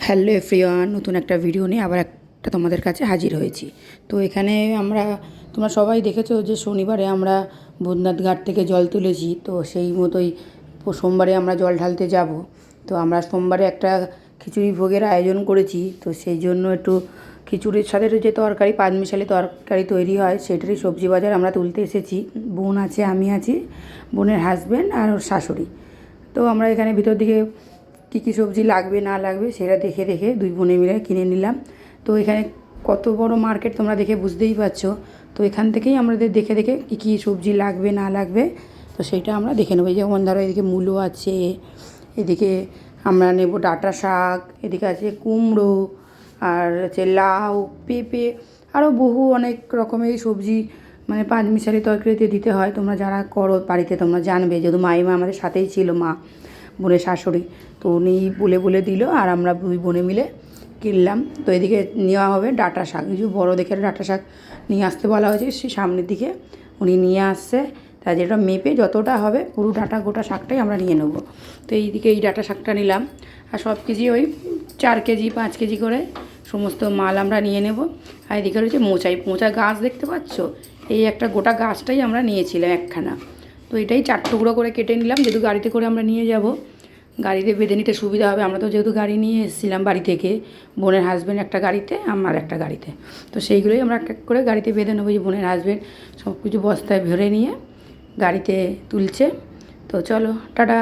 Hello everyone, নতুন একটা video নিয়ে আবার একটা তোমাদের কাছে হাজির হয়েছি। তো এখানে তোমরা সবাই দেখেছো যে শনিবারে আমরা বোদনাথ ঘাট থেকে জল তুলেছি। তো সেই মতোই সোমবারে আমরা জল ঢালতে যাব। তো আমরা সোমবারে একটা খিচুড়ি ভোগের আয়োজন করেছি। তো সেই জন্য একটু খিচুড়ির সাথে যে তরকারি, পাঁচমিশালি তরকারি তৈরি হয় সেটারই সবজি বাজার আমরা তুলতে এসেছি। বোন আছে, আমি আছি, বোনের হাজব্যান্ড আর ওর শাশুড়ি। তো আমরা এখানে ভিতর দিকে কী কী সবজি লাগবে না লাগবে সেটা দেখে দেখে দুই বোনে মিলে কিনে নিলাম। তো এখানে কত বড় মার্কেট তোমরা দেখে বুঝতেই পারছো। তো এখান থেকেই আমাদের দেখে দেখে কী কী সবজি লাগবে না লাগবে তো সেইটা আমরা দেখে নেবো। যেমন ধরো এদিকে মূলো আছে, এদিকে আমরা নেব ডাঁটা শাক, এদিকে আছে কুমড়ো, আর আছে লাউ, পেঁপে, আরও বহু অনেক রকমের সবজি মানে পাঁচমিশালি তরকারিতে দিতে হয়। তোমরা যারা করো বাড়িতে তোমরা জানবে, যেহেতু মাইমা আমাদের সাথেই ছিল, মা বোনের শাশুড়ি। তো উনি বলে বলে দিল আর আমরা দুই বোনে মিলে কিনলাম। তো এদিকে নেওয়া হবে ডাঁটা শাক, কিছু বড়ো দেখে ডাঁটা শাক নিয়ে আসতে বলা হয়েছে। সে সামনের দিকে উনি নিয়ে আসছে, তাই যেটা মেপে যতটা হবে পুরো ডাঁটা গোটা শাকটাই আমরা নিয়ে নেবো। তো এইদিকে এই ডাঁটা শাকটা নিলাম, আর সব কেজি ওই 4 কেজি 5 কেজি করে সমস্ত মাল আমরা নিয়ে নেব। আর এদিকে রয়েছে মোচা গাছ দেখতে পাচ্ছ, এই একটা গোটা গাছটাই আমরা নিয়েছিলাম একখানা। তো এটাই 4 টুকরো করে কেটে নিলাম, যেহেতু গাড়িতে করে আমরা নিয়ে যাব, গাড়িতে বেঁধে নিতে সুবিধা হবে। আমরা তো যেহেতু গাড়ি নিয়ে এসেছিলাম বাড়ি থেকে, বোনের হাজব্যান্ড একটা গাড়িতে, আমার একটা গাড়িতে। তো সেইগুলোই আমরা এক এক করে গাড়িতে বেঁধে নেবো। যে বোনের হাজব্যান্ড সব কিছু বস্তায় ভরে নিয়ে গাড়িতে তুলছে। তো চলো টাটা।